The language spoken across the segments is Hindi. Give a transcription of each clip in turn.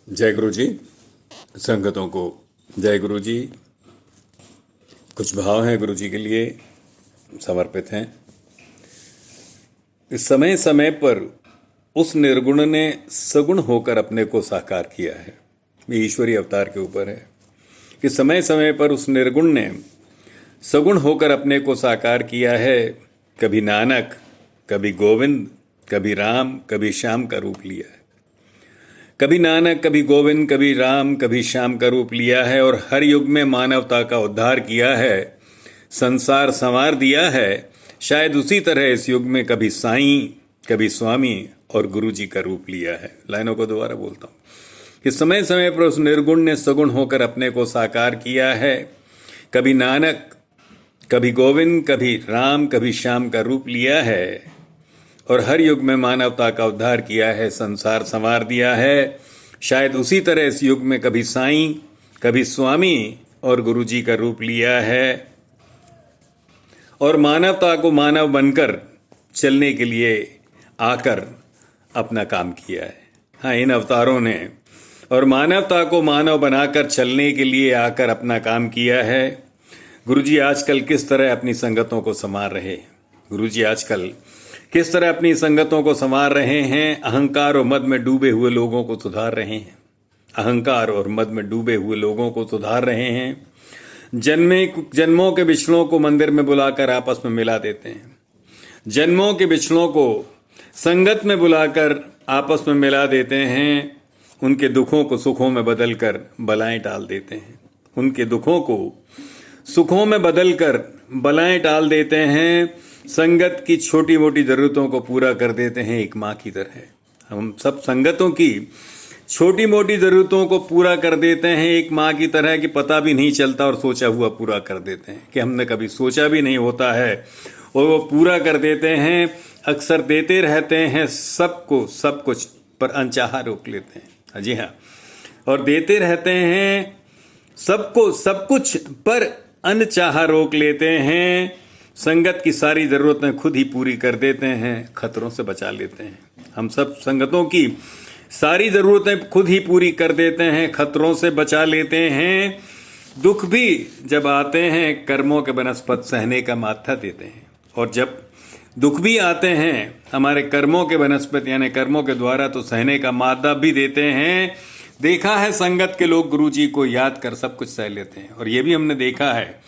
जय गुरु जी। संगतों को जय गुरु जी। कुछ भाव हैं गुरु जी के लिए समर्पित हैं। इस समय समय पर उस निर्गुण ने सगुण होकर अपने को साकार किया है। ये ईश्वरीय अवतार के ऊपर है कि समय समय पर उस निर्गुण ने सगुण होकर अपने को साकार किया है। कभी नानक, कभी गोविंद, कभी राम, कभी श्याम का रूप लिया है। कभी नानक, कभी गोविंद, कभी राम, कभी श्याम का रूप लिया है और हर युग में मानवता का उद्धार किया है, संसार संवार दिया है। शायद उसी तरह इस युग में कभी साईं, कभी स्वामी और गुरु जी का रूप लिया है। लाइनों को दोबारा बोलता हूँ कि समय समय पर उस निर्गुण ने सगुण होकर अपने को साकार किया है। कभी नानक, कभी गोविंद, कभी राम, कभी श्याम का रूप लिया है और हर युग में मानवता का उद्धार किया है, संसार संवार दिया है। शायद उसी तरह इस युग में कभी साईं, कभी स्वामी और गुरु जी का रूप लिया है और मानवता को मानव बनकर चलने के लिए आकर अपना काम किया है। हाँ, इन अवतारों ने और मानवता को मानव बनाकर चलने के लिए आकर अपना काम किया है। गुरु जी आजकल किस तरह अपनी संगतों को संवार रहे हैं? गुरु जी आजकल किस तरह अपनी संगतों को संवार रहे हैं? अहंकार और मद में डूबे हुए लोगों को सुधार रहे हैं। अहंकार और मद में डूबे हुए लोगों को सुधार रहे हैं। जन्मों के बिछड़ों को मंदिर में बुलाकर आपस में मिला देते हैं। जन्मों के बिछड़ों को संगत में बुलाकर आपस में मिला देते हैं। उनके दुखों को सुखों में बदलकर बलाएं टाल देते हैं। उनके दुखों को सुखों में बदलकर बलाएं टाल देते हैं। संगत की छोटी मोटी जरूरतों को पूरा कर देते हैं एक माँ की तरह। हम सब संगतों की छोटी मोटी जरूरतों को पूरा कर देते हैं एक माँ की तरह कि पता भी नहीं चलता और सोचा हुआ पूरा कर देते हैं कि हमने कभी सोचा भी नहीं होता है और वो पूरा कर देते हैं। अक्सर देते रहते हैं सबको सब कुछ, पर अनचाहा रोक लेते हैं। जी हाँ, और देते रहते हैं सबको सब कुछ पर अनचाहा रोक लेते हैं। संगत की सारी ज़रूरतें खुद ही पूरी कर देते हैं, खतरों से बचा लेते हैं। हम सब संगतों की सारी ज़रूरतें खुद ही पूरी कर देते हैं, खतरों से बचा लेते हैं। दुख भी जब आते हैं कर्मों के बनस्पत सहने का माथा देते हैं और जब दुख भी आते हैं हमारे कर्मों के बनस्पत यानी कर्मों के द्वारा तो सहने का मादा भी देते हैं। देखा है संगत के लोग गुरु जी को याद कर सब कुछ सह लेते हैं और ये भी हमने देखा है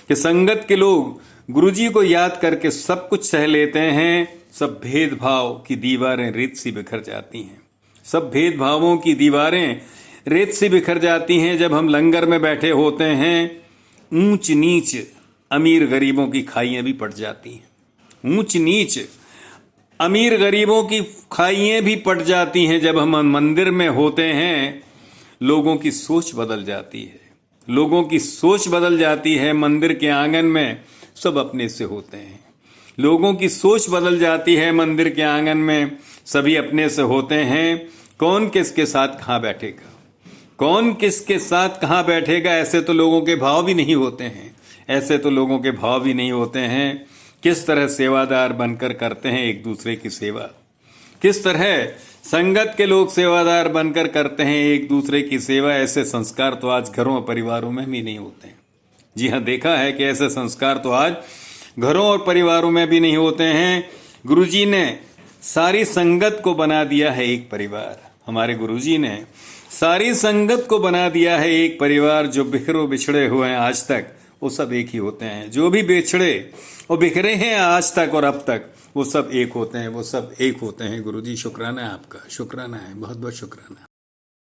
कि संगत के लोग गुरु जी को याद करके सब कुछ सह लेते हैं। सब भेदभाव की दीवारें रेत सी बिखर जाती हैं। सब भेदभावों की दीवारें रेत सी बिखर जाती हैं जब हम लंगर में बैठे होते हैं। ऊंच नीच अमीर गरीबों की खाइयां भी पट जाती हैं। ऊंच नीच अमीर गरीबों की खाइयां भी पट जाती हैं जब हम मंदिर में होते हैं। लोगों की सोच बदल जाती है। लोगों की सोच बदल जाती है। मंदिर के आंगन में सब अपने से होते हैं। लोगों की सोच बदल जाती है। मंदिर के आंगन में सभी अपने से होते हैं। कौन किसके साथ कहाँ बैठेगा, कौन किसके साथ कहाँ बैठेगा, ऐसे तो लोगों के भाव भी नहीं होते हैं। ऐसे तो लोगों के भाव भी नहीं होते हैं। किस तरह सेवादार बनकर करते हैं एक दूसरे की सेवा। किस तरह संगत के लोग सेवादार बनकर करते हैं एक दूसरे की सेवा। ऐसे संस्कार तो आज घरों और परिवारों में भी नहीं होते हैं। जी हाँ, देखा है कि ऐसे संस्कार तो आज घरों और परिवारों में भी नहीं होते हैं। गुरुजी ने सारी संगत को बना दिया है एक परिवार। हमारे गुरुजी ने सारी संगत को बना दिया है एक परिवार। जो बिखरो बिछड़े हुए हैं आज तक वो सब एक ही होते हैं। जो भी बिछड़े और बिखरे हैं आज तक और अब तक वो सब एक होते हैं। वो सब एक होते हैं। गुरुजी शुक्राना है आपका, शुक्राना है, बहुत बहुत शुक्राना।